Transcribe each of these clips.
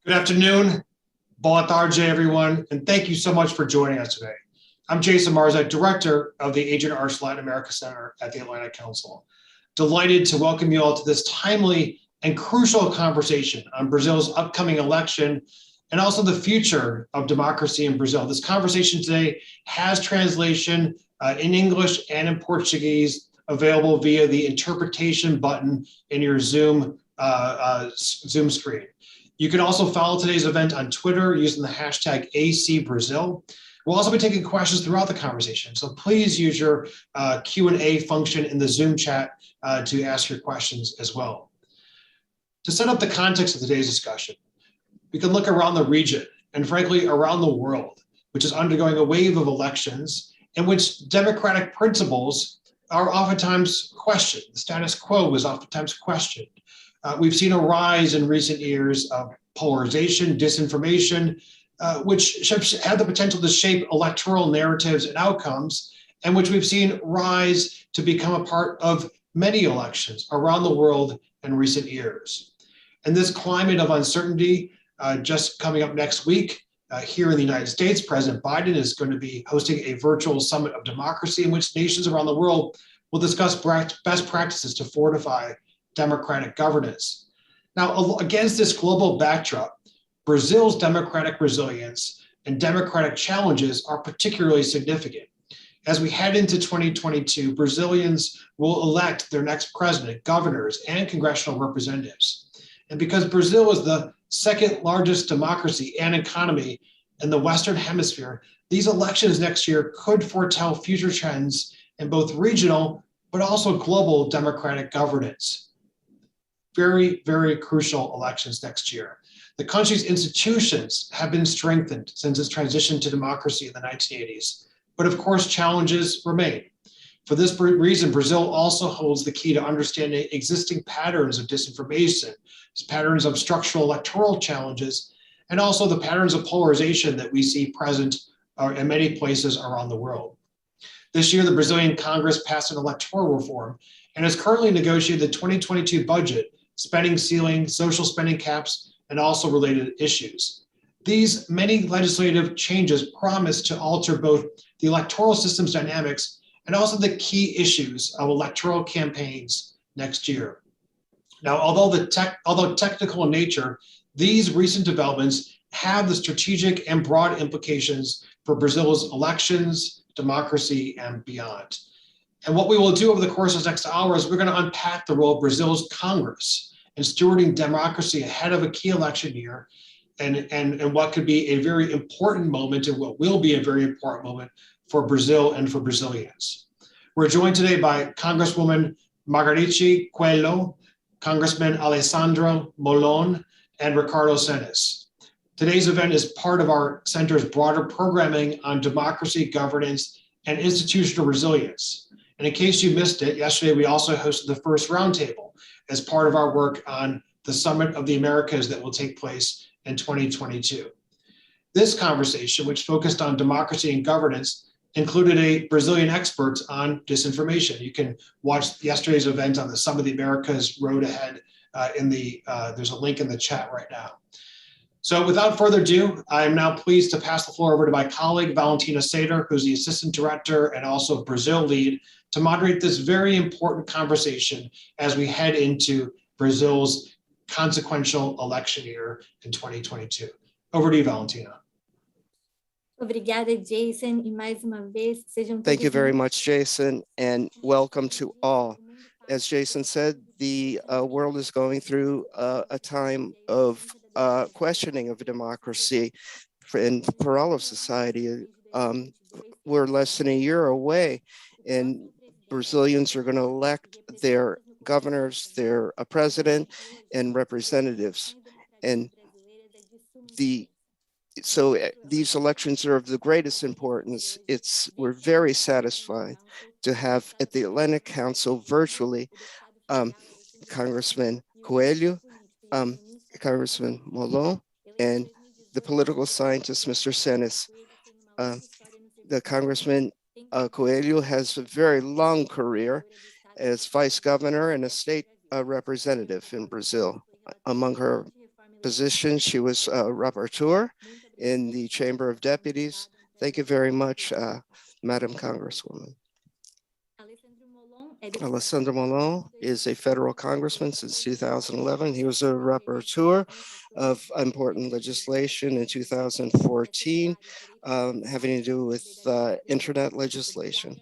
Good afternoon, boa tarde, everyone, and thank you so much for joining us today. I'm Jason Marzak, Director of the Agent Arts Latin America Center at the Atlantic Council. Delighted to welcome you all to this timely and crucial conversation on Brazil's upcoming election and also the future of democracy in Brazil. This conversation today has translation in English and in Portuguese available via the interpretation button in your Zoom screen. You can also follow today's event on Twitter using the hashtag ACBrazil. We'll also be taking questions throughout the conversation, so please use your Q&A function in the Zoom chat to ask your questions as well. To set up the context of today's discussion, we can look around the region and frankly around the world, which is undergoing a wave of elections in which democratic principles are oftentimes questioned. The status quo is oftentimes questioned. We've seen a rise in recent years of polarization, disinformation, which have the potential to shape electoral narratives and outcomes, and which we've seen rise to become a part of many elections around the world in recent years. And this climate of uncertainty, just coming up next week, here in the United States, President Biden is going to be hosting a virtual summit of democracy in which nations around the world will discuss best practices to fortify democratic governance. Now, against this global backdrop, Brazil's democratic resilience and democratic challenges are particularly significant. As we head into 2022, Brazilians will elect their next president, governors, and congressional representatives. And because Brazil is the second largest democracy and economy in the Western Hemisphere, these elections next year could foretell future trends in both regional but also global democratic governance. Very, very crucial elections next year. The country's institutions have been strengthened since its transition to democracy in the 1980s, but of course challenges remain. For this reason, Brazil also holds the key to understanding existing patterns of disinformation, patterns of structural electoral challenges, and also the patterns of polarization that we see present in many places around the world. This year, the Brazilian Congress passed an electoral reform and is currently negotiating the 2022 budget, spending ceiling, social spending caps, and also related issues. These many legislative changes promise to alter both the electoral system's dynamics and also the key issues of electoral campaigns next year. Now, although technical in nature, these recent developments have the strategic and broad implications for Brazil's elections, democracy, and beyond. And what we will do over the course of the next hour is we're going to unpack the role of Brazil's Congress in stewarding democracy ahead of a key election year, and what could be a very important moment and what will be a very important moment for Brazil and for Brazilians. We're joined today by Congresswoman Margarete Coelho, Congressman Alessandro Molon, and Ricardo Senes. Today's event is part of our center's broader programming on democracy, governance, and institutional resilience. And in case you missed it, yesterday we also hosted the first roundtable as part of our work on the Summit of the Americas that will take place in 2022. This conversation, which focused on democracy and governance, included a Brazilian expert on disinformation. You can watch yesterday's event on the Summit of the Americas Road Ahead there's a link in the chat right now. So without further ado, I am now pleased to pass the floor over to my colleague, Valentina Sater, who's the Assistant Director and also Brazil lead, to moderate this very important conversation as we head into Brazil's consequential election year in 2022. Over to you, Valentina. Obrigada, Jason, e mais uma vez, sejam Thank you very much, Jason, and welcome to all. As Jason said, the world is going through a time of questioning of democracy, and for all of society. We're less than a year away, and Brazilians are going to elect their governors, their president, and representatives. And so these elections are of the greatest importance. We're very satisfied to have at the Atlantic Council virtually Congressman Coelho, Congressman Molon, and the political scientist, Mr. Senes. The Congressman Coelho has a very long career as vice governor and a state representative in Brazil. Among her position. She was a rapporteur in the Chamber of Deputies. Thank you very much, Madam Congresswoman. Alessandro Molon is a federal congressman since 2011. He was a rapporteur of important legislation in 2014, having to do with internet legislation.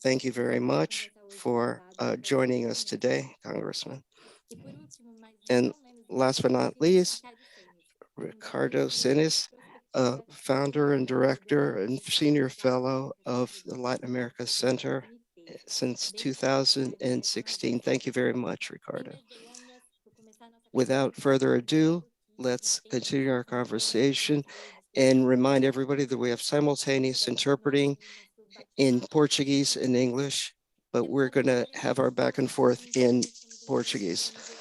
Thank you very much for joining us today, Congressman. And last but not least, Ricardo Sinis, founder and director and senior fellow of the Latin America Center since 2016. Thank you very much, Ricardo. Without further ado, let's continue our conversation and remind everybody that we have simultaneous interpreting in Portuguese and English, but we're going to have our back and forth in Portuguese.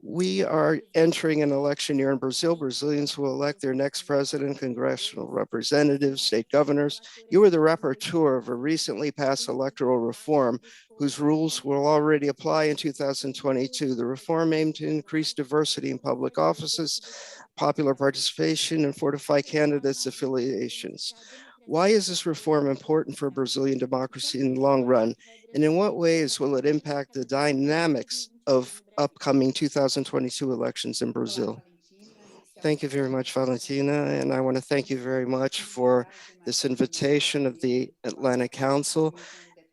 We are entering an election year in Brazil. Brazilians will elect their next president, congressional representatives, state governors. You are the rapporteur of a recently passed electoral reform whose rules will already apply in 2022. The reform aimed to increase diversity in public offices, popular participation, and fortify candidates' affiliations. Why is this reform important for Brazilian democracy in the long run? And in what ways will it impact the dynamics of upcoming 2022 elections in Brazil? Thank you very much, Valentina. And I want to thank you very much for this invitation of the Atlantic Council.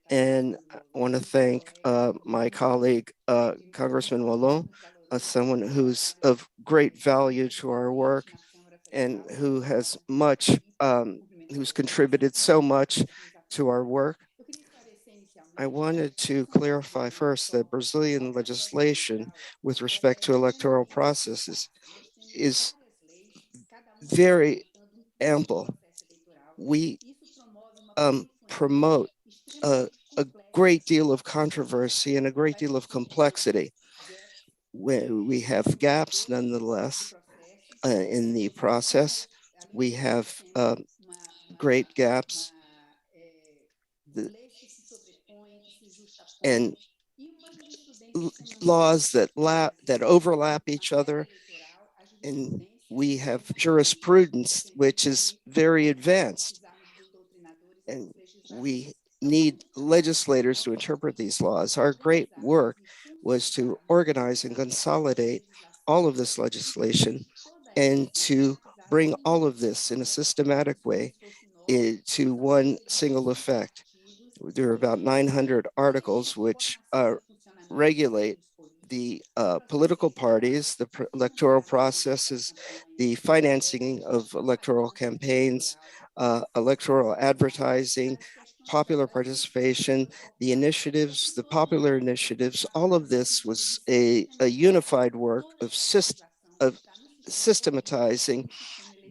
And I want to thank my colleague, Congressman Wallon, someone who's of great value to our work and who has who's contributed so much to our work. I wanted to clarify first that Brazilian legislation with respect to electoral processes is very ample. We promote a great deal of controversy and a great deal of complexity. We have gaps nonetheless in the process. We have great gaps and laws that overlap each other, and we have jurisprudence which is very advanced, and we need legislators to interpret these laws. Our great work was to organize and consolidate all of this legislation and to bring all of this in a systematic way to one single effect. There are about 900 articles which regulate the political parties, the electoral processes, the financing of electoral campaigns, electoral advertising, popular participation, the initiatives, the popular initiatives. All of this was a unified work of systematizing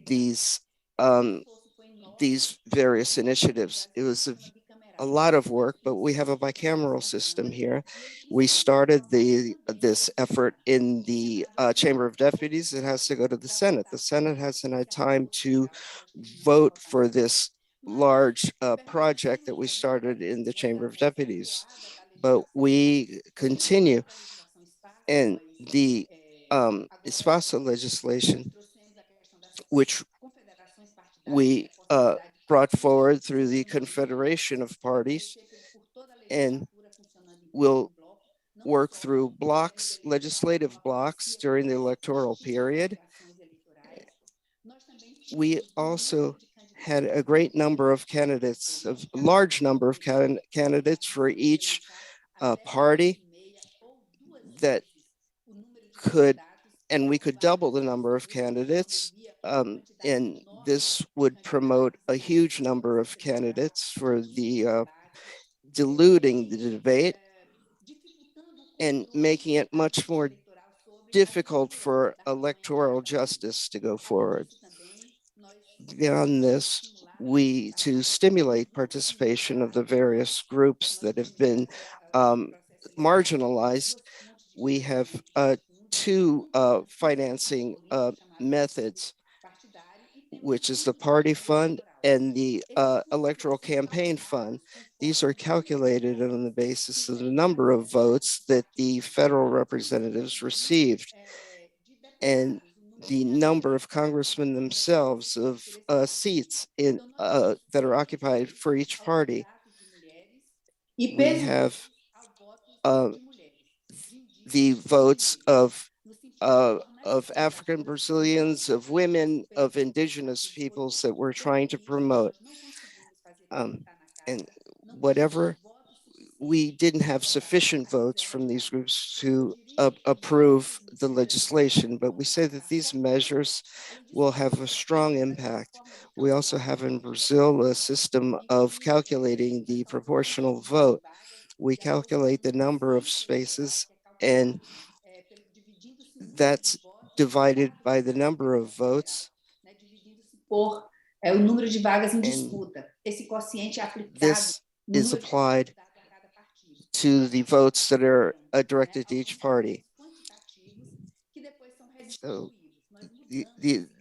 these various initiatives. It was a lot of work, but we have a bicameral system here. We started this effort in the Chamber of Deputies. It has to go to the Senate. The Senate hasn't had time to vote for this large project that we started in the Chamber of Deputies, but we continue. And the ESPASA legislation, which we brought forward through the Confederation of Parties, and will work through blocks, legislative blocks during the electoral period. We also had a great number of candidates, a large number of candidates for each party that could, and we could double the number of candidates. And this would promote a huge number of candidates for the diluting the debate and making it much more difficult for electoral justice to go forward. Beyond this, to stimulate participation of the various groups that have been marginalized, we have two financing methods, which is the party fund and the electoral campaign fund. These are calculated on the basis of the number of votes that the federal representatives received. and the number of congressmen themselves of seats in that are occupied for each party. We have the votes of African Brazilians, of women, of indigenous peoples that we're trying to promote. And whatever, we didn't have sufficient votes from these groups to approve the legislation, but we say that these measures will have a strong impact. We also have in Brazil a system of calculating the proportional vote. We calculate the number of spaces, and that's divided by the number of votes. O número de vagas em And disputa. Esse quociente é aplicado this is applied to the votes that are directed to each party. So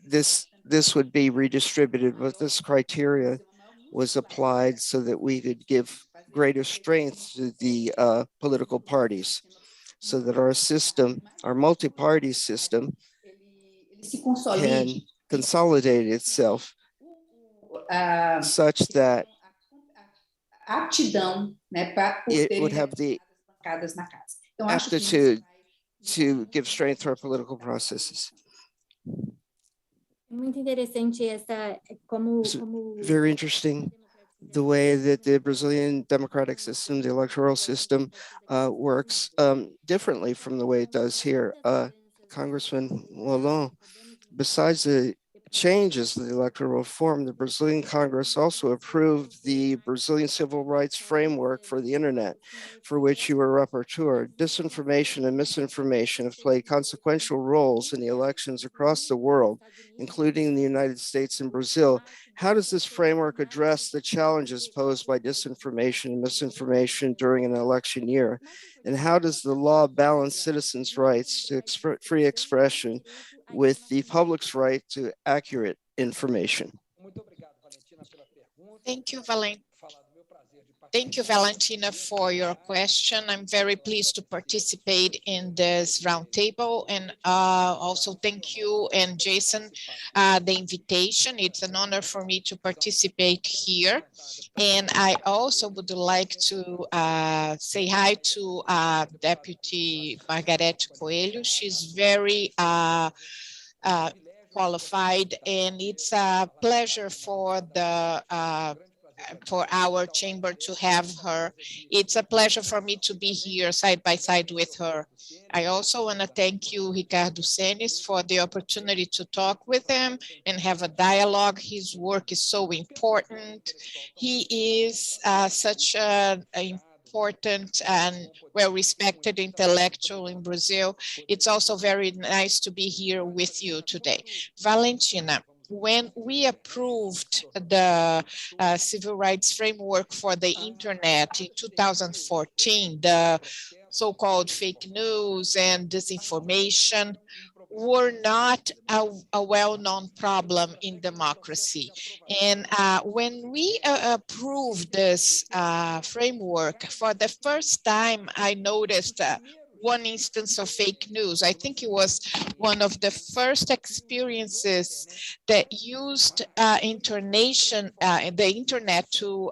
this would be redistributed, but this criteria was applied so that we could give greater strength to the political parties, so that our system, our multi-party system, can consolidate itself such that aptidão, né, para it would have the aptitude to give strength to our political processes. Muito interessante como very interesting the way that the Brazilian democratic system, the electoral system, works differently from the way it does here. Congressman Wallon, besides the changes to the electoral reform, the Brazilian Congress also approved the Brazilian civil rights framework for the internet, for which you were rapporteur. Disinformation and misinformation have played consequential roles in the elections across the world, including the United States and Brazil. How does this framework address the challenges posed by disinformation and misinformation during an election year? And how does the law balance citizens' rights to free expression with the public's right to accurate information? Thank you, Valentina, for your question. I'm very pleased to participate in this roundtable, and also thank you and Jason the invitation. It's an honor for me to participate here. And I also would like to say hi to Deputy Margarete Coelho. She's very qualified, and it's a pleasure for our chamber to have her. It's a pleasure for me to be here side by side with her. I also want to thank you, Ricardo Senes, for the opportunity to talk with him and have a dialogue. His work is so important. He is such an important and well-respected intellectual in Brazil. It's also very nice to be here with you today. Valentina, when we approved the civil rights framework for the internet in 2014, the so-called fake news and disinformation were not a well-known problem in democracy. And when we approved this framework, for the first time, I noticed one instance of fake news. I think it was one of the first experiences that used the internet to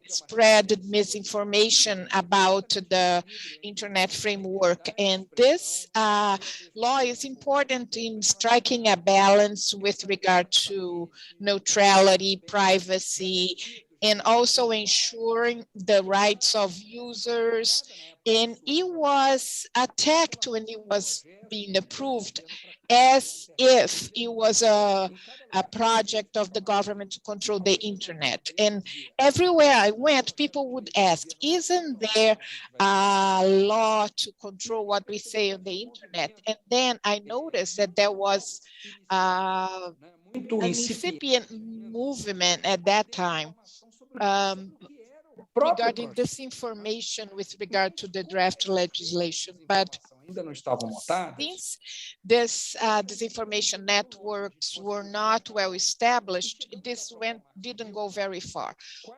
spread misinformation about the internet framework. And this law is important in striking a balance with regard to neutrality, privacy, and also ensuring the rights of users. And it was attacked when it was being approved as if it was a project of the government to control the internet. And everywhere I went, people would ask, isn't there a law to control what we say on the internet? And then I noticed that there was an incipient movement at that time regarding disinformation with regard to the draft legislation. But Since this disinformation networks were not well established, this didn't go very far.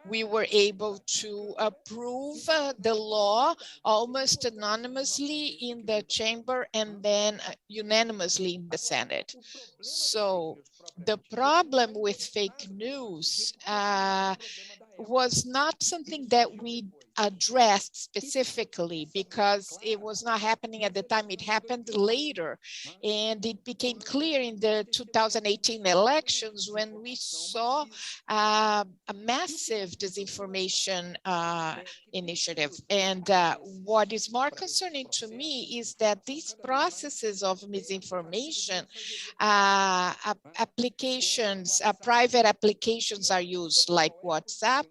We were able to approve the law almost anonymously in the chamber and then unanimously in the Senate. So the problem with fake news was not something that we addressed specifically because it was not happening at the time. It happened later, and it became clear in the 2018 elections when we saw a massive disinformation initiative. And what is more concerning to me is that these processes of misinformation, applications, private applications are used like WhatsApp,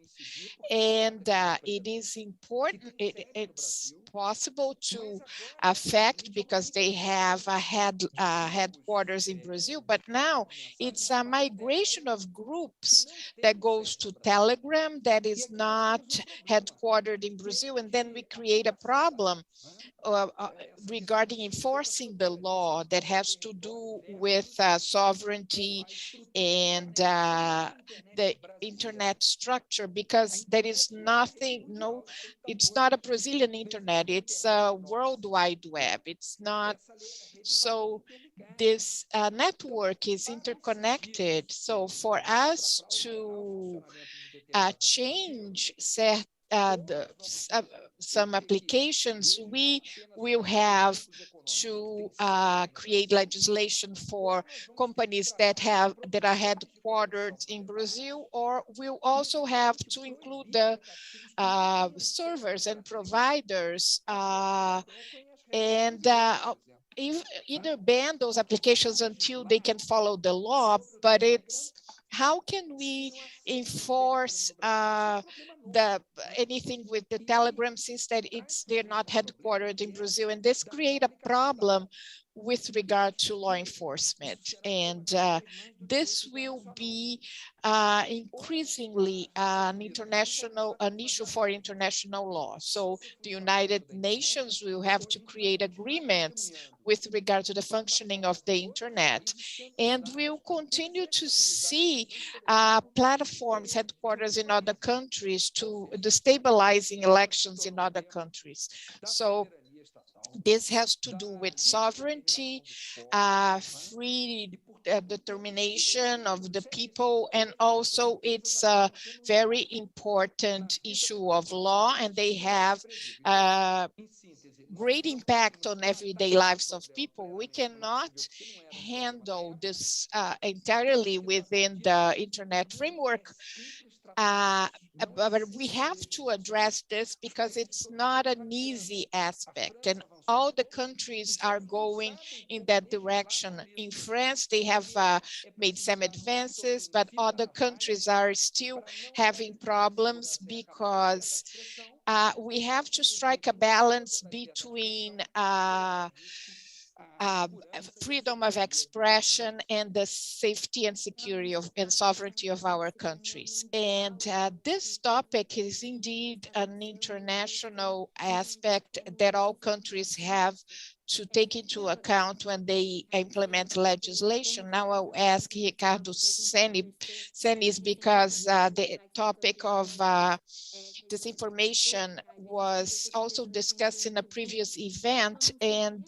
and it is important, it's possible to affect because they have headquarters in Brazil, but now it's a migration of groups that goes to Telegram that is not headquartered in Brazil, and then we create a problem regarding enforcing the law that has to do with sovereignty and the internet structure, because there is nothing, it's not a Brazilian internet, it's a worldwide web. It's not, so this network is interconnected. So for us to change some applications, we will have to create legislation for companies that are headquartered in Brazil, or we'll also have to include the servers and providers and either ban those applications until they can follow the law, but it's how can we enforce anything with the Telegram since that they're not headquartered in Brazil, and this create a problem with regard to law enforcement. And this will be increasingly an issue for international law. So the United Nations will have to create agreements with regard to the functioning of the internet. And we'll continue to see platforms headquarters in other countries to destabilizing elections in other countries. So this has to do with sovereignty, free determination of the people, and also it's a very important issue of law, and they have great impact on everyday lives of people. We cannot handle this entirely within the internet framework. But we have to address this because it's not an easy aspect, and all the countries are going in that direction. In France, they have made some advances, but other countries are still having problems because we have to strike a balance between freedom of expression and the safety and security and sovereignty of our countries. And this topic is indeed an international aspect that all countries have to take into account when they implement legislation. Now I'll ask Ricardo Senis, because the topic of disinformation was also discussed in a previous event, and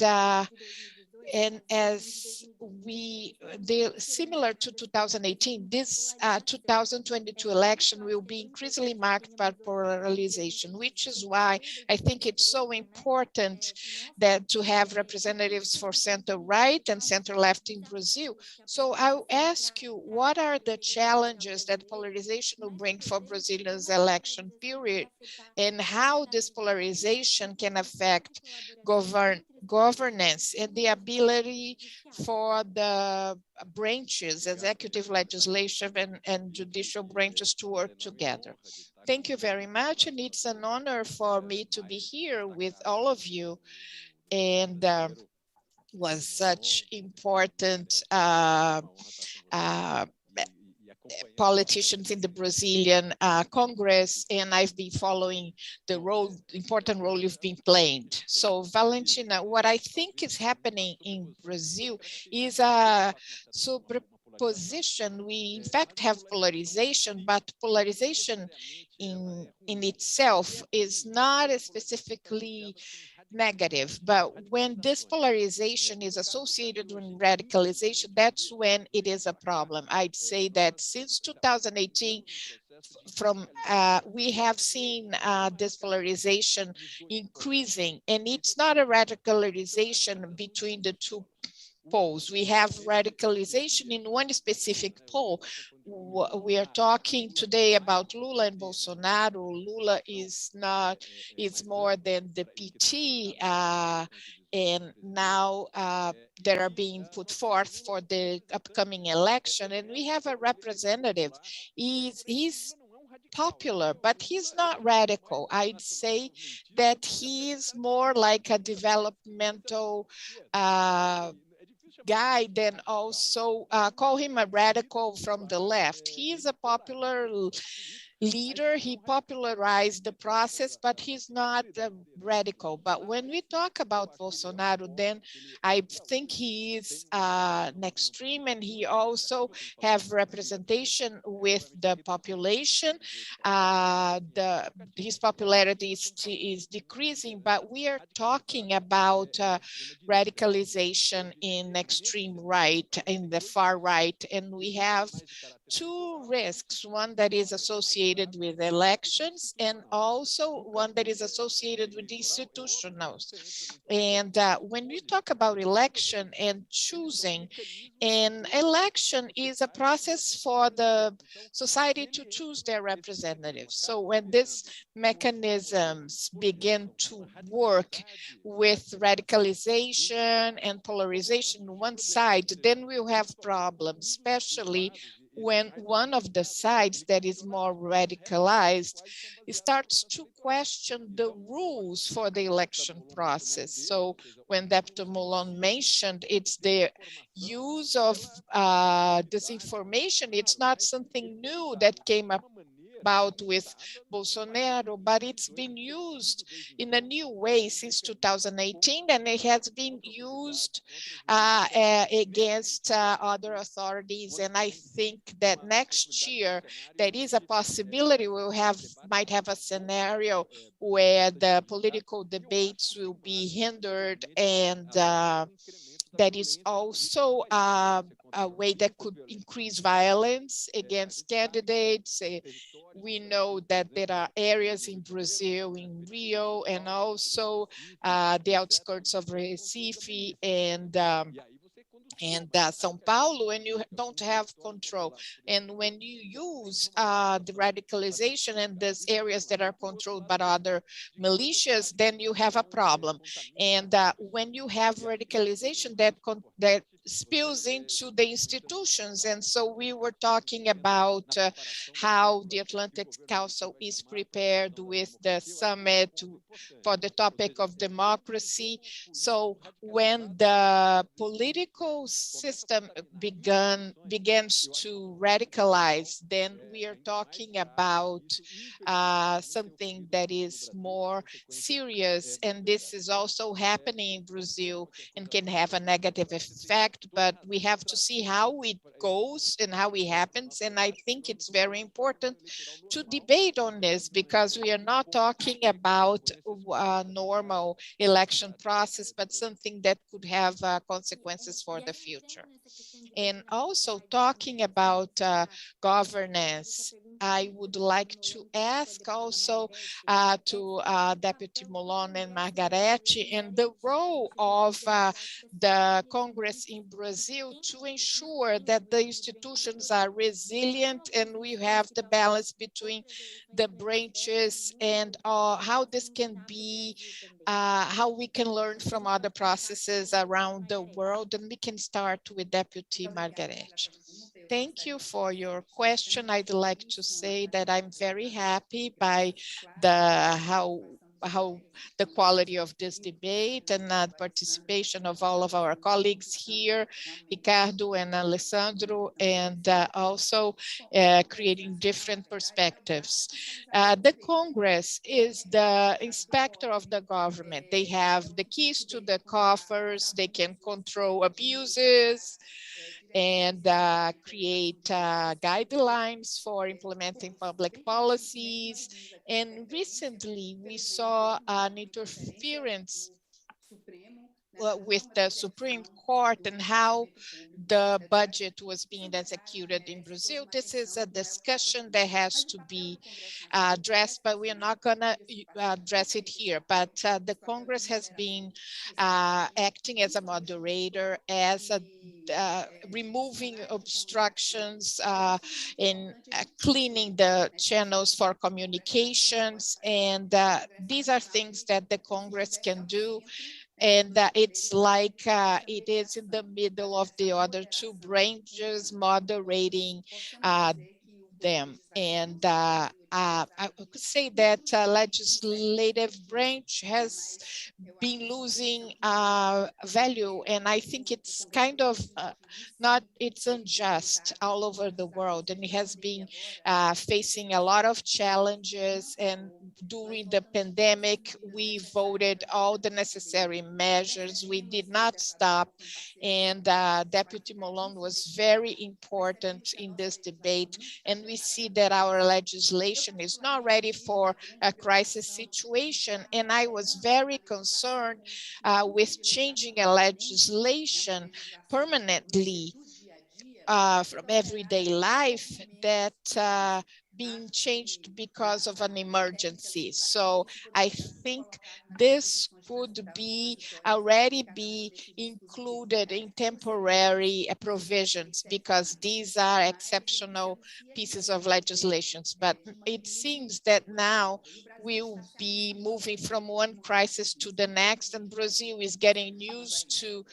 as similar to 2018, this 2022 election will be increasingly marked by polarization, which is why I think it's so important that to have representatives for center-right and center-left in Brazil. So I'll ask you, what are the challenges that polarization will bring for Brazilians' election period, and how this polarization can affect governance and the ability for the branches, executive, legislative, and judicial branches to work together. Thank you very much, and it's an honor for me to be here with all of you, and was such important politicians in the Brazilian Congress, and I've been following the important role you've been playing. So Valentina, what I think is happening in Brazil is a superposition. We in fact have polarization, but polarization in itself is not specifically negative, but when this polarization is associated with radicalization, that's when it is a problem. I'd say that since 2018, we have seen this polarization increasing, and it's not a radicalization between the two poles. We have radicalization in one specific pole. We are talking today about Lula and Bolsonaro. Lula is not, it's more than the PT, and now that are being put forth for the upcoming election. And we have a representative. He's popular, but he's not radical. I'd say that he's more like a developmental guy, then also call him a radical from the left. He is a popular leader. He popularized the process, but he's not radical. But when we talk about Bolsonaro, then I think he is an extreme, and he also have representation with the population. His popularity is decreasing, but we are talking about radicalization in extreme right, in the far right, and we have two risks, one that is associated with elections and also one that is associated with institutionals. And when we talk about election and choosing, an election is a process for the society to choose their representatives. So when these mechanisms begin to work with radicalization and polarization on one side, then we'll have problems, especially when one of the sides that is more radicalized starts to question the rules for the election process. So when Deputy Mulon mentioned it's the use of disinformation, it's not something new that came about with Bolsonaro, but it's been used in a new way since 2018, and it has been used against other authorities. And I think that next year there is a possibility might have a scenario where the political debates will be hindered, and that is also a way that could increase violence against candidates. We know that there are areas in Brazil, in Rio, and also the outskirts of Recife and São Paulo, and you don't have control. And when you use the radicalization in these areas that are controlled by other militias, then you have a problem. And when you have radicalization that spills into the institutions. And so we were talking about how the Atlantic Council is prepared with the summit for the topic of democracy. So when the political system begins to radicalize, then we are talking about something that is more serious. And this is also happening in Brazil and can have a negative effect, but we have to see how it goes and how it happens. And I think it's very important to debate on this, because we are not talking about a normal election process, but something that could have consequences for the future. And also talking about governance, I would like to ask also to Deputy Molon and Margarete, and the role of the Congress in Brazil to ensure that the institutions are resilient and we have the balance between the branches, and how this can be, how we can learn from other processes around the world. And we can start with Deputy Margarete. Thank you for your question. I'd like to say that I'm very happy by how how the quality of this debate and the participation of all of our colleagues here, Ricardo and Alessandro, and also creating different perspectives. The Congress is the inspector of the government. They have the keys to the coffers. They can control abuses and create guidelines for implementing public policies. And recently we saw an interference with the Supreme Court and how the budget was being executed in Brazil. This is a discussion that has to be addressed, but we are not going to address it here. But the Congress has been acting as a moderator, as a removing obstructions in cleaning the channels for communications. And these are things that the Congress can do. And it's like it is in the middle of the other two branches moderating them. And I could say that legislative branch has been losing value, and I think it's kind of it's unjust all over the world, and it has been facing a lot of challenges. And during the pandemic, we voted all the necessary measures. We did not stop, and Deputy Malone was very important in this debate. And we see that our legislation is not ready for a crisis situation. And I was very concerned with changing a legislation permanently from everyday life that being changed because of an emergency. So I think this could already be included in temporary provisions, because these are exceptional pieces of legislations. But it seems that now we'll be moving from one crisis to the next, and Brazil is getting used to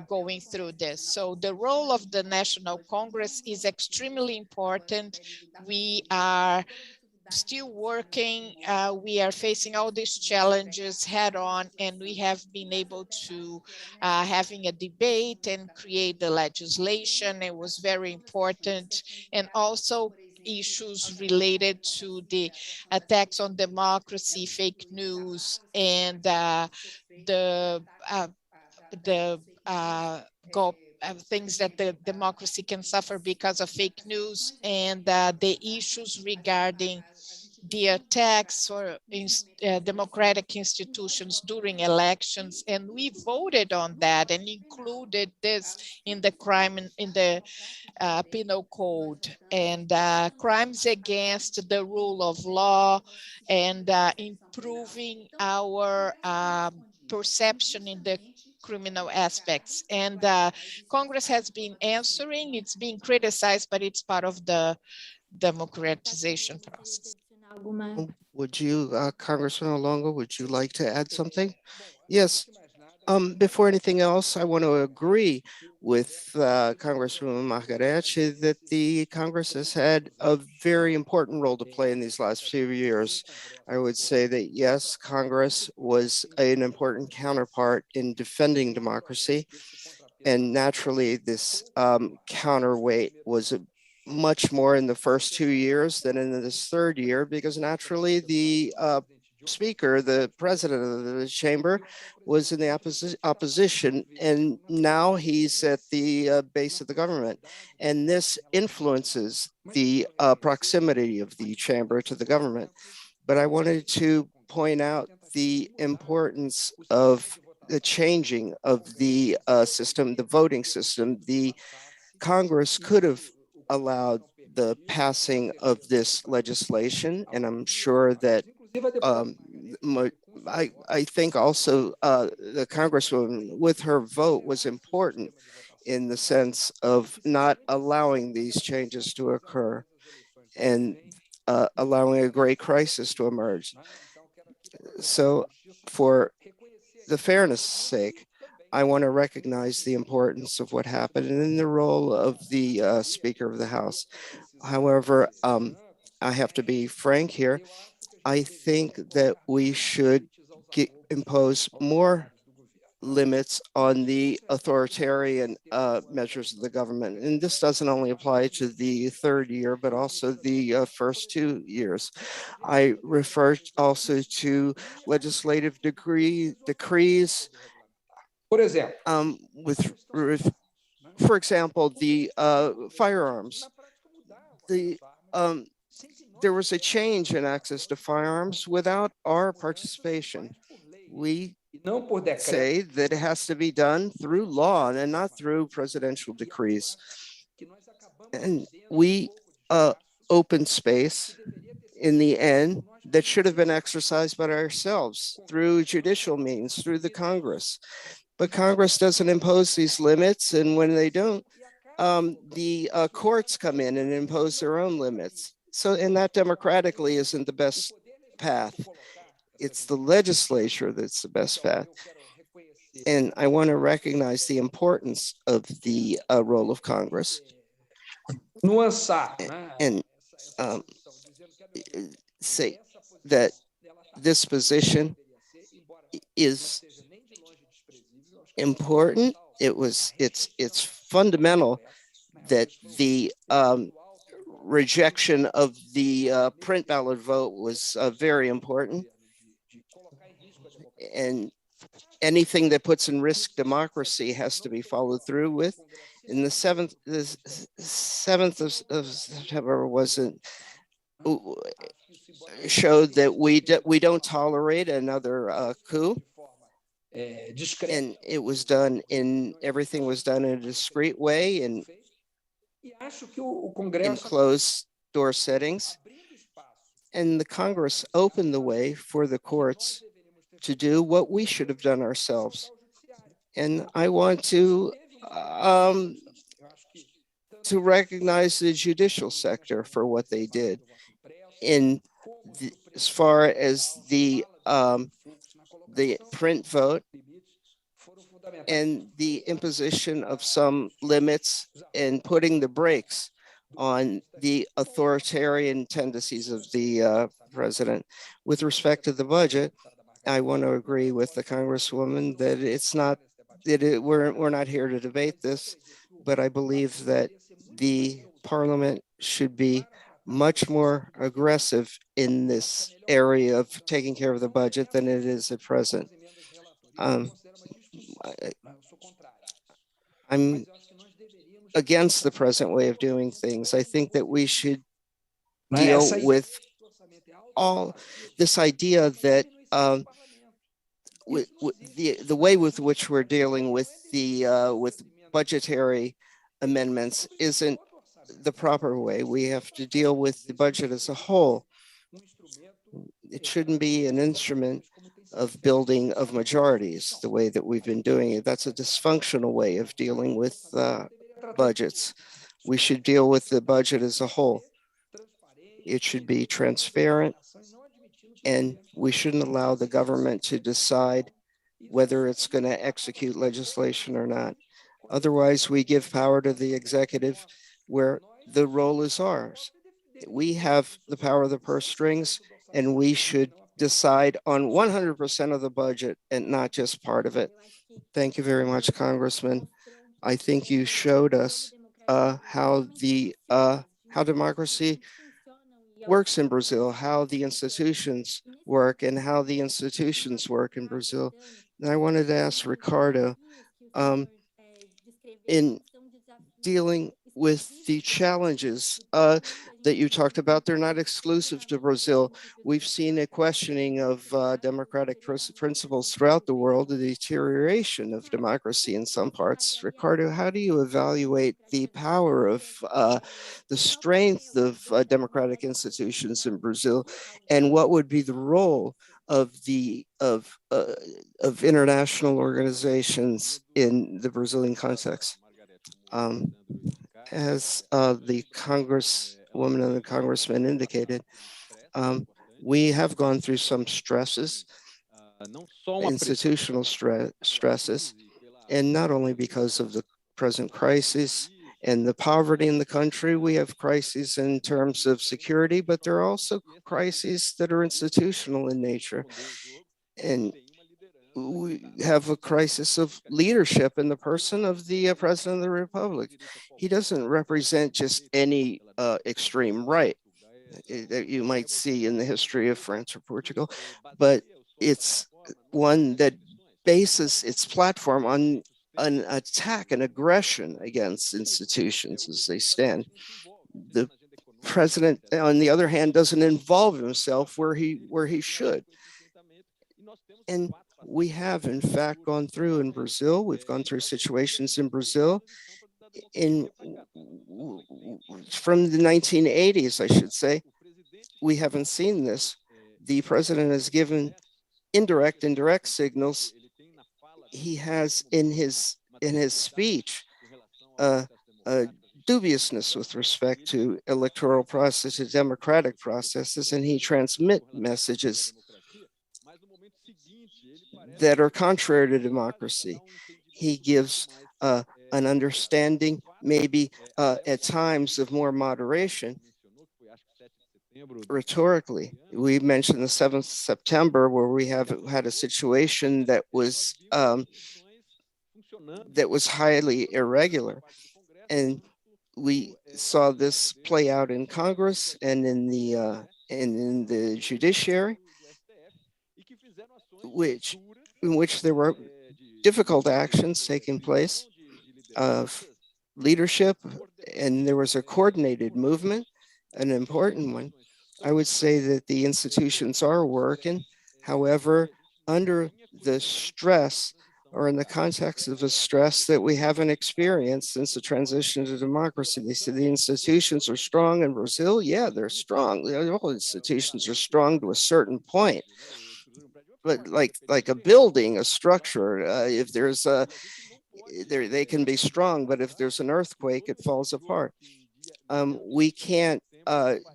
going through this. So the role of the National Congress is extremely important. We are still working. We are facing all these challenges head on, and we have been able to having a debate and create the legislation. It was very important. And also issues related to the attacks on democracy, fake news, and the things that the democracy can suffer because of fake news, and the issues regarding the attacks or democratic institutions during elections. And we voted on that and included this in the crime in the penal code, and crimes against the rule of law, and improving our perception in the criminal aspects. And Congress has been answering. It's being criticized, but it's part of the democratization process. Would you, Congressman Olongo, would you like to add something? Yes. Before anything else, I want to agree with Congresswoman Margarete that the Congress has had a very important role to play in these last few years. I would say that yes, Congress was an important counterpart in defending democracy. And naturally, this counterweight was much more in the first 2 years than in this third year, because naturally the speaker, the president of the chamber, was in the opposition, and now he's at the base of the government. And this influences the proximity of the chamber to the government. But I wanted to point out the importance of the changing of the system, the voting system. The Congress could have allowed the passing of this legislation, and I'm sure that I think also the Congresswoman with her vote was important in the sense of not allowing these changes to occur and allowing a great crisis to emerge. So for the fairness sake, I want to recognize the importance of what happened and in the role of the Speaker of the House. However, I have to be frank here. I think that we should impose more limits on the authoritarian measures of the government. And this doesn't only apply to the third year, but also the first 2 years. I refer also to legislative decrees Por exemplo, for example, the firearms. There was a change in access to firearms without our participation. We não por decreto. say that it has to be done through law and not through presidential decrees. And we open space in the end that should have been exercised by ourselves through judicial means, through the Congress. But Congress doesn't impose these limits, and when they don't, the courts come in and impose their own limits. So, and that democratically isn't the best path. It's the legislature that's the best path. And I want to recognize the importance of the role of Congress Nuançar, and say that this position is important. It's fundamental that the rejection of the print ballot vote was very important. And anything that puts in risk democracy has to be followed through with. In the 7th of September wasn't showed that we don't tolerate another coup. And it was done everything was done in a discreet way and in closed door settings. And the Congress opened the way for the courts to do what we should have done ourselves. And I want to recognize the judicial sector for what they did as far as the print vote and the imposition of some limits and putting the brakes on the authoritarian tendencies of the president. With respect to the budget, I want to agree with the Congresswoman that it's not that we're not here to debate this, but I believe that the Parliament should be much more aggressive in this area of taking care of the budget than it is at present. I'm against the present way of doing things. I think that we should deal with all this idea that the way with which we're dealing with with budgetary amendments isn't the proper way. We have to deal with the budget as a whole. It shouldn't be an instrument of building of majorities the way that we've been doing it. That's a dysfunctional way of dealing with budgets. We should deal with the budget as a whole. It should be transparent, and we shouldn't allow the government to decide whether it's going to execute legislation or not. Otherwise, we give power to the executive where the role is ours. We have the power of the purse strings, and we should decide on 100% of the budget and not just part of it. Thank you very much, Congressman. I think you showed us how democracy works in Brazil, how the institutions work, and how the institutions work in Brazil. And I wanted to ask Ricardo, in dealing with the challenges that you talked about, they're not exclusive to Brazil. We've seen a questioning of democratic principles throughout the world, the deterioration of democracy in some parts. Ricardo, how do you evaluate the power of the strength of democratic institutions in Brazil, and what would be the role of international organizations in the Brazilian context? As the Congresswoman and the Congressman indicated, we have gone through some stresses, institutional stresses, and not only because of the present crisis and the poverty in the country. We have crises in terms of security, but there are also crises that are institutional in nature. And we have a crisis of leadership in the person of the President of the Republic. He doesn't represent just any extreme right that you might see in the history of France or Portugal, but it's one that bases its platform on an attack and aggression against institutions as they stand. The president, on the other hand, doesn't involve himself where he should. And we have, in fact, gone through in Brazil, we've gone through situations in Brazil from the 1980s, I should say. We haven't seen this. The president has given indirect signals. He has in his speech dubiousness with respect to electoral processes, democratic processes, and he transmits messages that are contrary to democracy. He gives an understanding, maybe at times, of more moderation. Rhetorically, we mentioned the 7th of September, where we have had a situation that was highly irregular, and we saw this play out in Congress and in the judiciary, in which there were difficult actions taking place of leadership, and there was a coordinated movement, an important one. I would say that the institutions are working. However, under the stress, or in the context of a stress that we haven't experienced since the transition to democracy. They said the institutions are strong in Brazil. Yeah, they're strong. All institutions are strong to a certain point. But like a building, a structure, if there's they can be strong, but if there's an earthquake, it falls apart. We can't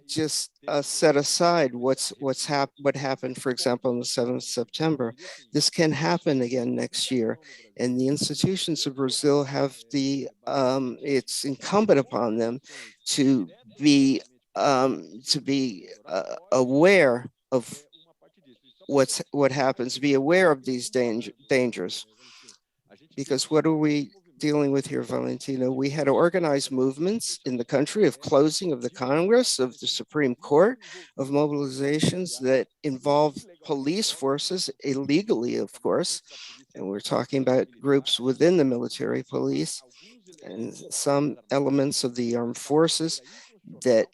just set aside what happened, for example, on the 7th of September. This can happen again next year, and the institutions of Brazil have it's incumbent upon them to be aware of what happens, be aware of these dangers. Because what are we dealing with here, Valentino? We had organized movements in the country of closing of the Congress, of the Supreme Court, of mobilizations that involve police forces illegally, of course. And we're talking about groups within the military police and some elements of the armed forces that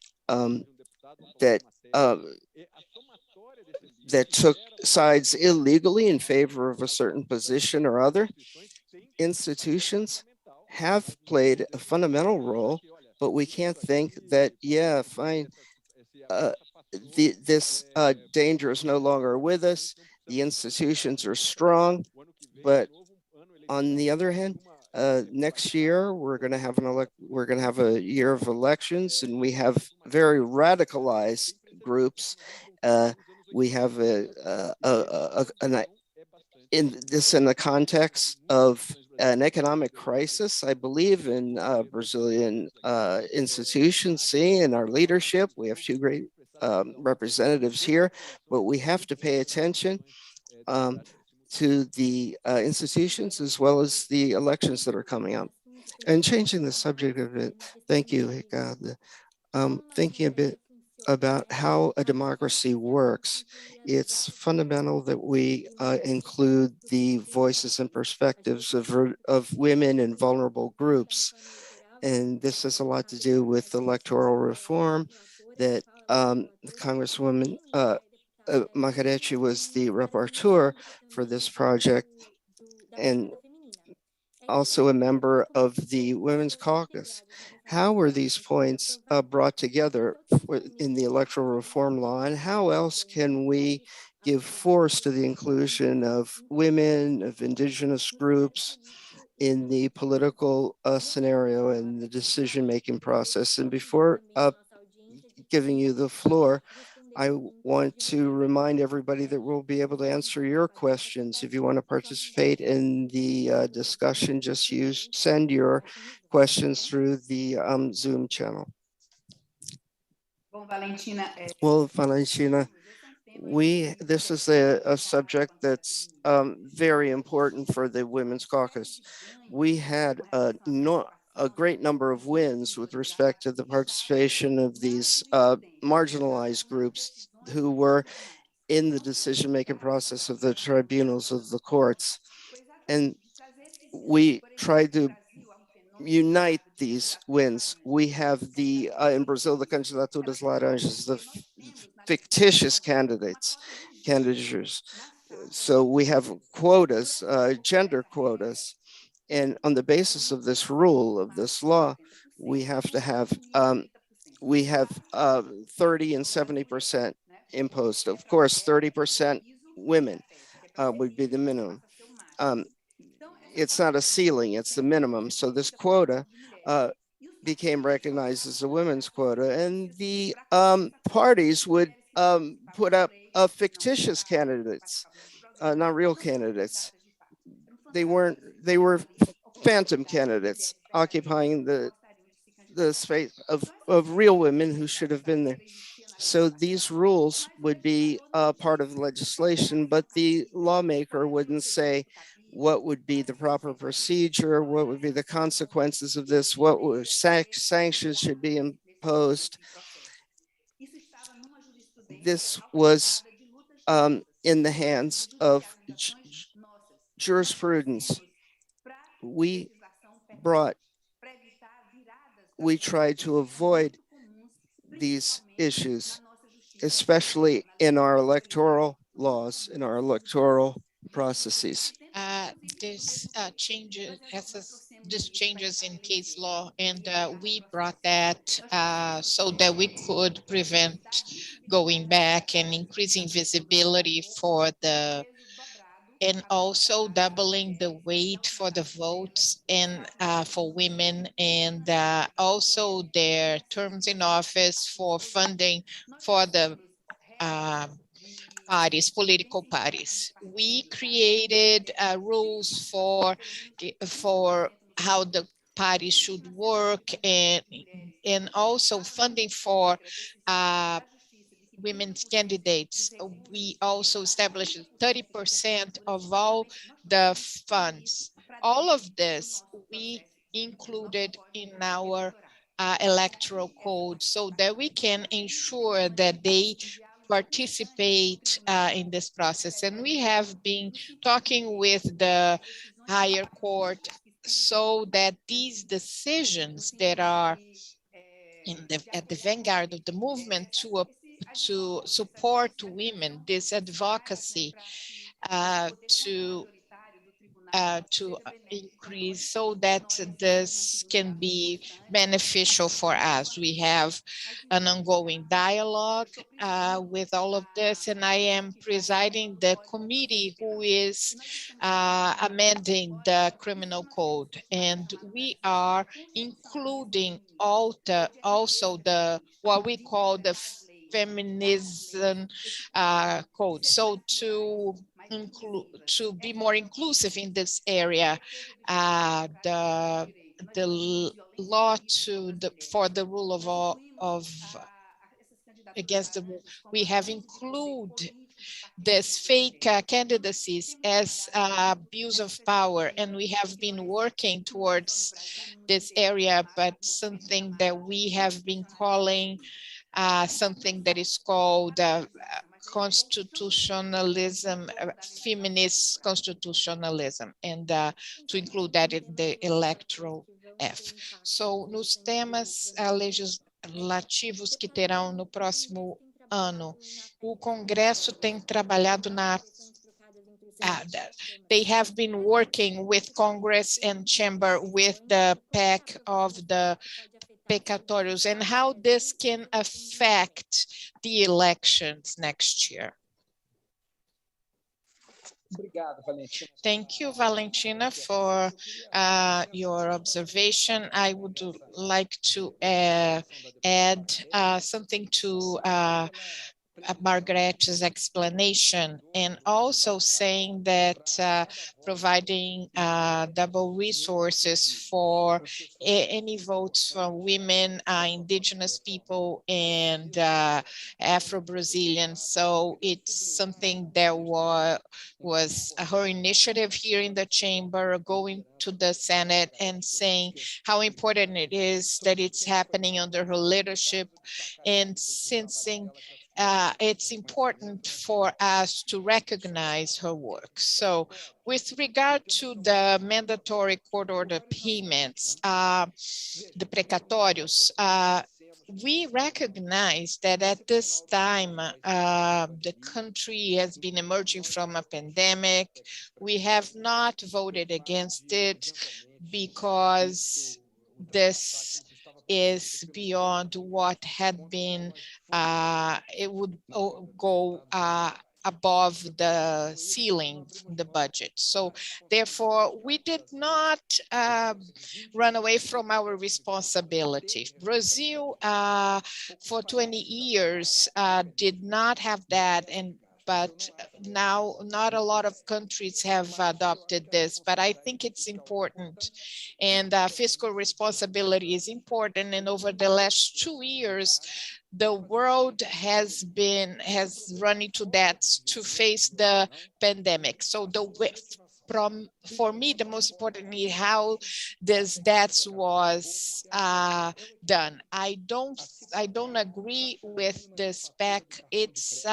took sides illegally in favor of a certain position or other. Institutions have played a fundamental role, but we can't think that, yeah, fine, this danger is no longer with us. The institutions are strong, but on the other hand, next year we're going to have a year of elections, and we have very radicalized groups. We have in the context of an economic crisis, I believe, in Brazilian institutions, see, in our leadership. We have two great representatives here, but we have to pay attention to the institutions as well as the elections that are coming up. And changing the subject of it, thank you, Ricardo. Thinking a bit about how a democracy works, it's fundamental that we include the voices and perspectives of women and vulnerable groups. And this has a lot to do with electoral reform that Congresswoman Macaretti was the rapporteur for this project, and also a member of the Women's Caucus. How were these points brought together in the electoral reform law, and how else can we give force to the inclusion of women, of indigenous groups in the political scenario and the decision-making process? And before giving you the floor, I want to remind everybody that we'll be able to answer your questions. If you want to participate in the discussion, just send your questions through the Zoom channel. Well, Valentina, this is a subject that's very important for the Women's Caucus. We had a great number of wins with respect to the participation of these marginalized groups who were in the decision-making process of the tribunals of the courts. And we tried to unite these wins. We have in Brazil, the candidaturas laranjas, the fictitious candidatures. So we have quotas, gender quotas. And on the basis of this rule, of this law, we have to have, 30 and 70% imposed. Of course, 30% women would be the minimum. It's not a ceiling, it's the minimum. So this quota became recognized as a women's quota, and the parties would put up fictitious candidates, not real candidates. They were phantom candidates occupying the space of real women who should have been there. So these rules would be part of the legislation, but the lawmaker wouldn't say what would be the proper procedure, what would be the consequences of this, what sanctions should be imposed. This was in the hands of jurisprudence. We tried to avoid these issues, especially in our electoral laws, in our electoral processes. This changes in case law, and we brought that so that we could prevent going back and increasing visibility and also doubling the weight for the votes and for women, and also their terms in office for funding for the political parties. We created rules for how the parties should work, and also funding for women's candidates. We also established 30% of all the funds. All of this we included in our electoral code so that we can ensure that they participate in this process. And we have been talking with the higher court so that these decisions that are at the vanguard of the movement to support women, this advocacy to increase so that this can be beneficial for us. We have an ongoing dialogue with all of this, and I am presiding the committee who is amending the criminal code, and we are including also what we call the feminism code. So to be more inclusive in this area, the law for the rule of against the rule, we have included this fake candidacies as abuse of power, and we have been working towards this area, but something that we have been calling something that is called constitutionalism, feminist constitutionalism, and to include that in the electoral F. So, nos temas legislativos que terão no próximo ano, o Congresso tem trabalhado they have been working with Congress and Chamber with the PEC of the pecatorios and how this can affect the elections next year. Thank you, Valentina, for your observation. I would like to add something to Margaret's explanation, and also saying that providing double resources for any votes from women, indigenous people, and Afro-Brazilians. So it's something that was her initiative here in the chamber, going to the Senate and saying how important it is that it's happening under her leadership, and sensing it's important for us to recognize her work. So with regard to the mandatory court order payments, the precatórios, we recognize that at this time, the country has been emerging from a pandemic. We have not voted against it because this is beyond what had been, it would go above the ceiling, the budget. So therefore, we did not run away from our responsibility. Brazil, for 20 years, did not have that, but now not a lot of countries have adopted this, but I think it's important, and fiscal responsibility is important. And over the last 2 years, the world has run into debts to face the pandemic. So for me, the most important is how this debts was done. I don't agree with the spec. It's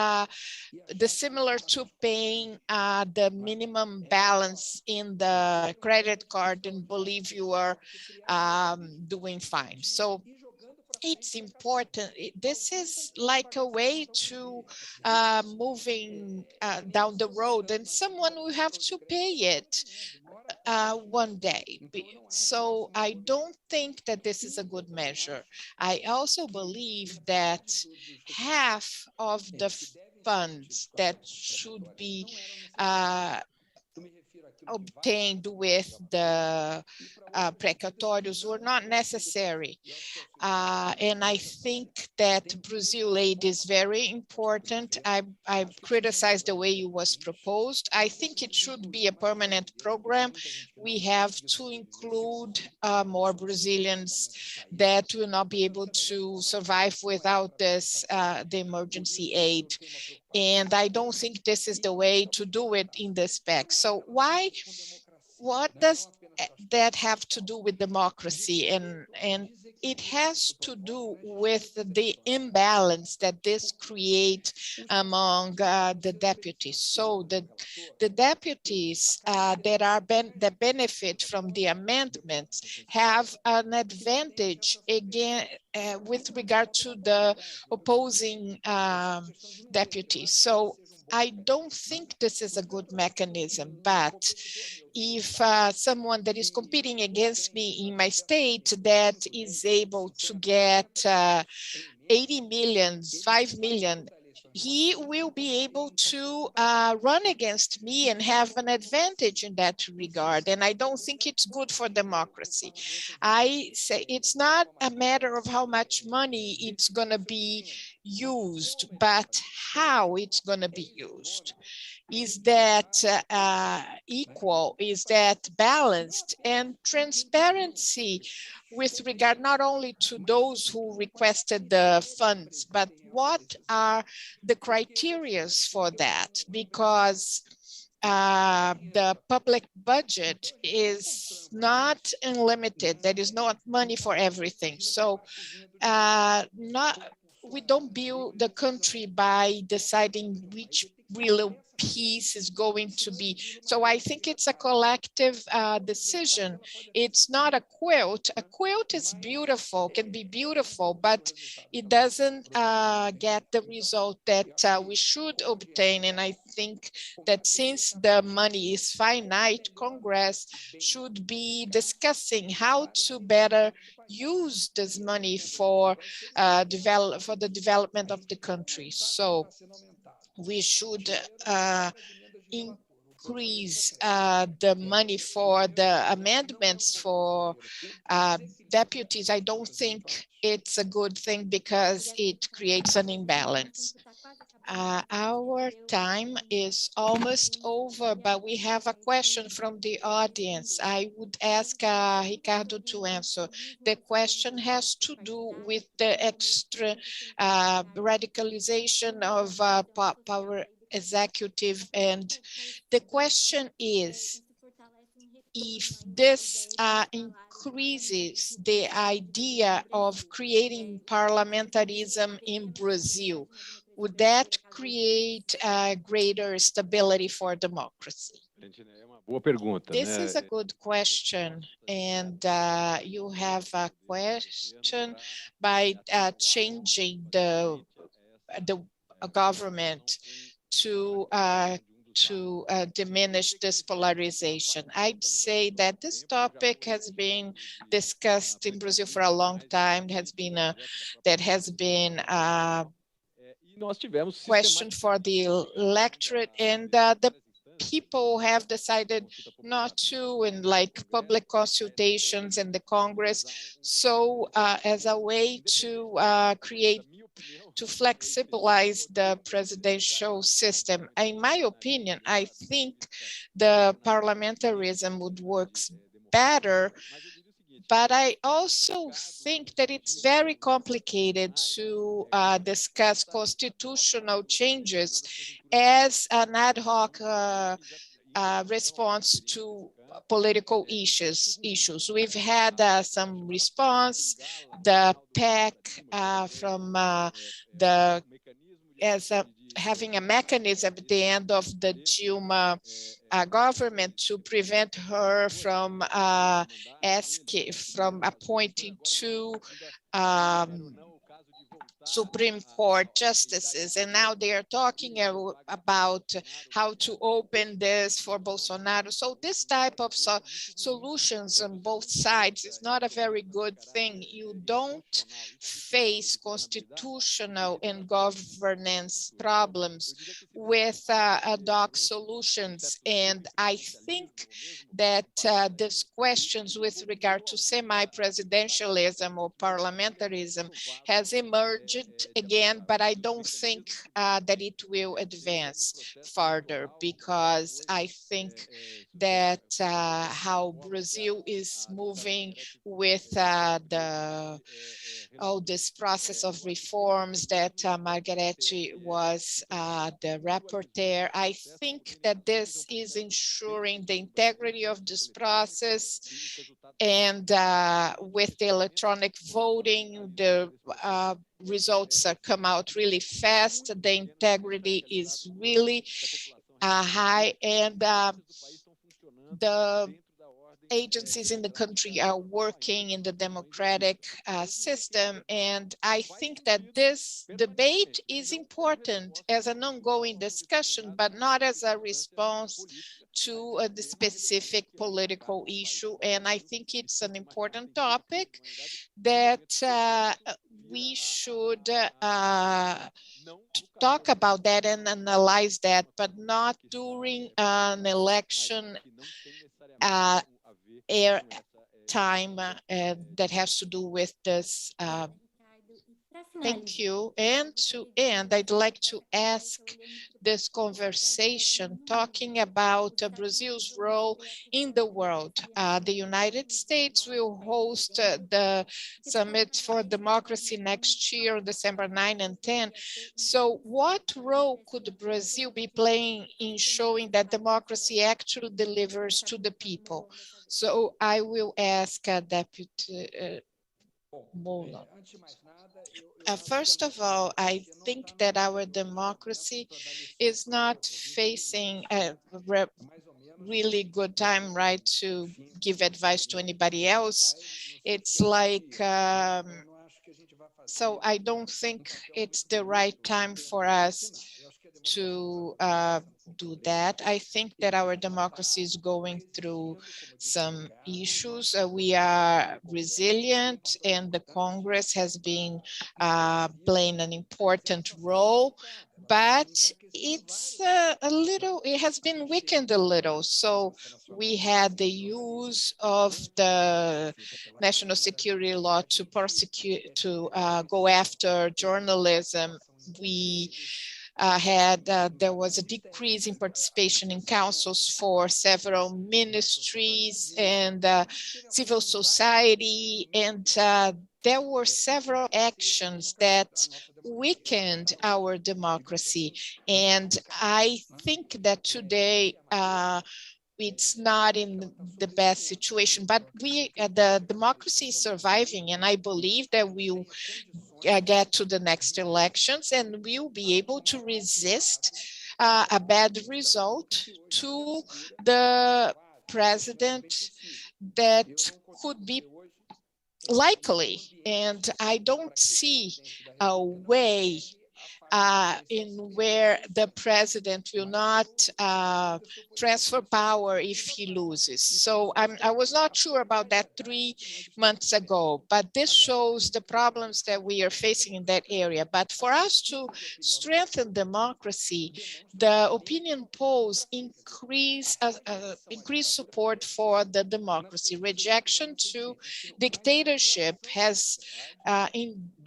similar to paying the minimum balance in the credit card and believe you are doing fine. So it's important. This is like a way to moving down the road, and someone will have to pay it one day. So I don't think that this is a good measure. I also believe that half of the funds that should be obtained with the precatórios were not necessary. And I think that Brazil aid is very important. I criticize the way it was proposed. I think it should be a permanent program. We have to include more Brazilians that will not be able to survive without this, the emergency aid. And I don't think this is the way to do it in the spec. So what does that have to do with democracy? And it has to do with the imbalance that this creates among the deputies. So the deputies that benefit from the amendments have an advantage again with regard to the opposing deputies. So I don't think this is a good mechanism, but if someone that is competing against me in my state that is able to get 80 million, 5 million, he will be able to run against me and have an advantage in that regard. And I don't think it's good for democracy. I say it's not a matter of how much money it's going to be used, but how it's going to be used. Is that equal? Is that balanced? And transparency with regard not only to those who requested the funds, but what are the criteria for that? Because the public budget is not unlimited. There is not money for everything. So we don't build the country by deciding which real piece is going to be. So I think it's a collective decision. It's not a quilt. A quilt is beautiful, can be beautiful, but it doesn't get the result that we should obtain. And I think that since the money is finite, Congress should be discussing how to better use this money for the development of the country. So we should increase the money for the amendments for deputies. I don't think it's a good thing because it creates an imbalance. Our time is almost over, but we have a question from the audience. I would ask Ricardo to answer. The question has to do with the extra radicalization of power executive. And the question is, if this increases the idea of creating parliamentarism in Brazil, would that create greater stability for democracy? This is a good question, and you have a question by changing the government to diminish this polarization. I'd say that this topic has been discussed in Brazil for a long time. That has been question for the electorate, and the people have decided not to, in like public consultations in the Congress. So as a way to to flexibilize the presidential system. In my opinion, I think the parliamentarism would work better, but I also think that it's very complicated to discuss constitutional changes as an ad hoc response to political issues. We've had some response, the PEC from having a mechanism at the end of the Dilma government to prevent her from appointing two Supreme Court justices, and now they are talking about how to open this for Bolsonaro. So this type of solutions on both sides is not a very good thing. You don't face constitutional and governance problems with ad hoc solutions. And I think that these questions with regard to semi-presidentialism or parliamentarism has emerged again, but I don't think that it will advance further, because I think that how Brazil is moving with all this process of reforms that Margarete was the rapporteur. I think that this is ensuring the integrity of this process, and with the electronic voting, the results come out really fast. The integrity is really high, and the agencies in the country are working in the democratic system. And I think that this debate is important as an ongoing discussion, but not as a response to the specific political issue. And I think it's an important topic that we should talk about that and analyze that, but not during an election time that has to do with this. Thank you. And to end, I'd like to ask this conversation talking about Brazil's role in the world. The United States will host the Summit for Democracy next year, December 9 and 10. So what role could Brazil be playing in showing that democracy actually delivers to the people? So I will ask Deputy Mola. First of all, I think that our democracy is not facing a really good time, right, to give advice to anybody else. It's like, so I don't think it's the right time for us to do that. I think that our democracy is going through some issues. We are resilient, and the Congress has been playing an important role, but it's it has been weakened a little. So we had the use of the national security law to go after journalism. We there was a decrease in participation in councils for several ministries and civil society, and there were several actions that weakened our democracy. And I think that today it's not in the best situation, but the democracy is surviving, and I believe that we'll get to the next elections and we'll be able to resist a bad result to the president that could be likely. And I don't see a way in where the president will not transfer power if he loses. So I was not sure about that 3 months ago, but this shows the problems that we are facing in that area. But for us to strengthen democracy, the opinion polls increase support for the democracy. Rejection to dictatorship has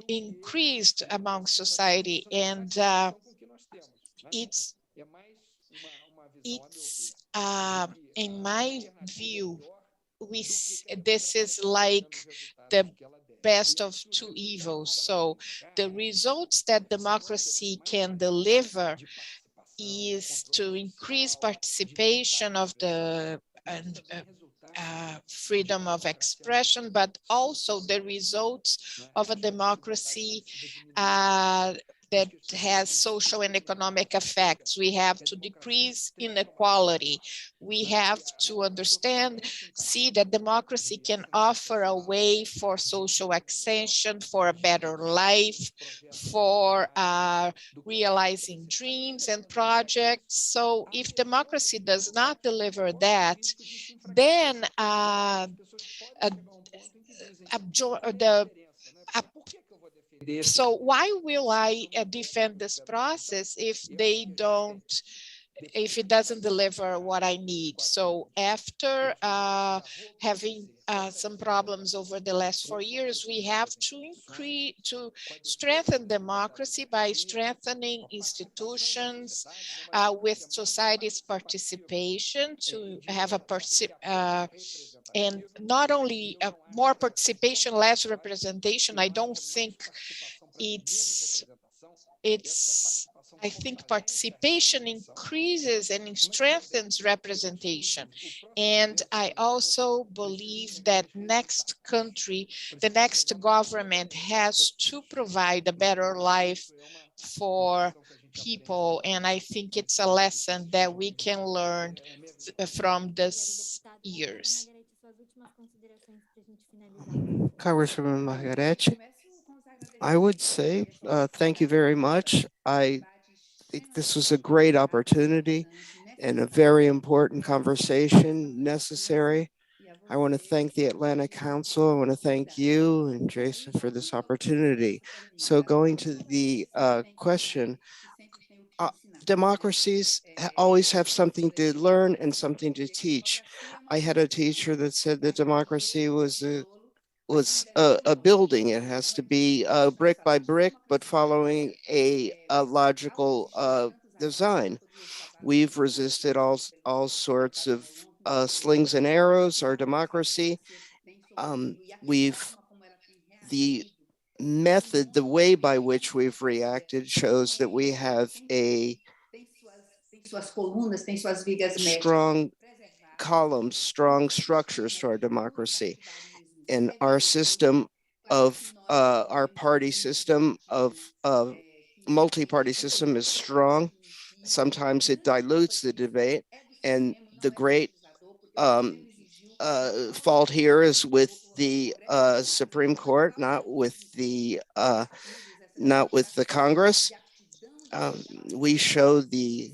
increased among society, and it's in my view, this is like the best of two evils. So the results that democracy can deliver is to increase participation of the freedom of expression, but also the results of a democracy that has social and economic effects. We have to decrease inequality. We have to understand, see that democracy can offer a way for social extension, for a better life, for realizing dreams and projects. So if democracy does not deliver that, then so why will I defend this process if if it doesn't deliver what I need? So after having some problems over the last 4 years, we have to strengthen democracy by strengthening institutions with society's participation, to have and not only more participation, less representation. I don't think I think participation increases and strengthens representation. And I also believe that the next government has to provide a better life for people. And I think it's a lesson that we can learn from these years. Congresswoman Margarete, I would say thank you very much. I think this was a great opportunity and a very important conversation necessary. I want to thank the Atlanta Council. I want to thank you and Jason for this opportunity. So going to the question, democracies always have something to learn and something to teach. I had a teacher that said that democracy was a building. It has to be brick by brick, but following a logical design. We've resisted all sorts of slings and arrows, our democracy. The method, the way by which we've reacted shows that we have a strong columns, strong structures to our democracy. And our system of our party system of multi-party system is strong. Sometimes it dilutes the debate, and the great fault here is with the Supreme Court, not with the Congress. We show the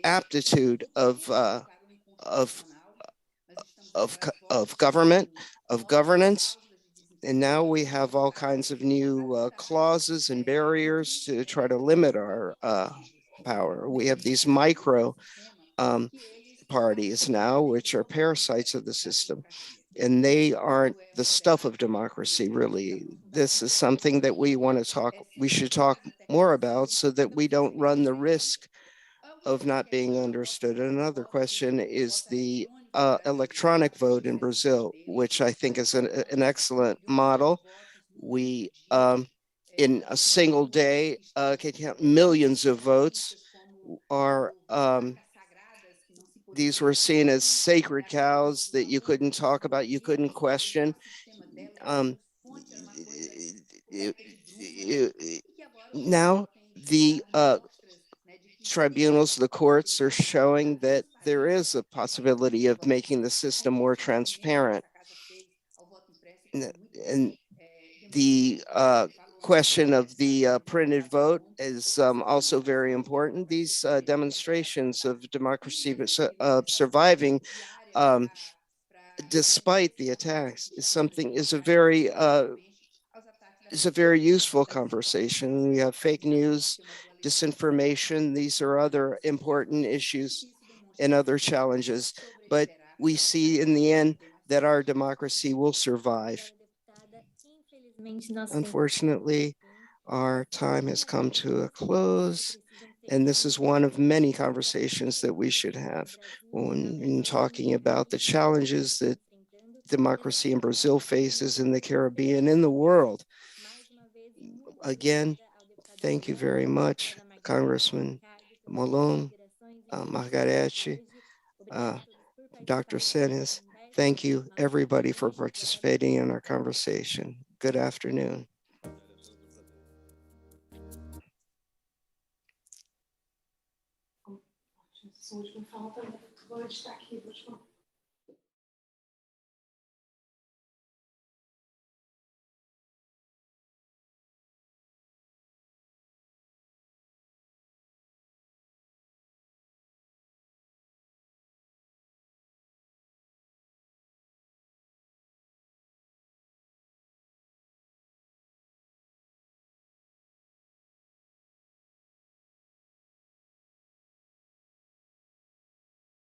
aptitude of government, of governance. And now we have all kinds of new clauses and barriers to try to limit our power. We have these micro parties now, which are parasites of the system. and they aren't the stuff of democracy, really. This is something that we should talk more about so that we don't run the risk of not being understood. Another question is the electronic vote in Brazil, which I think is an excellent model. We, in a single day, can count millions of votes. These were seen as sacred cows that you couldn't talk about, you couldn't question. Now the tribunals, the courts are showing that there is a possibility of making the system more transparent. And the question of the printed vote is also very important. These demonstrations of democracy surviving despite the attacks is a very useful conversation. We have fake news, disinformation. These are other important issues and other challenges, but we see in the end that our democracy will survive. Unfortunately, our time has come to a close, and this is one of many conversations that we should have when talking about the challenges that democracy in Brazil faces, in the Caribbean, in the world. Again, thank you very much, Congressman Malone, Margarete, Dr. Senes. Thank you, everybody, for participating in our conversation. Good afternoon. Última fala também, vou estar aqui,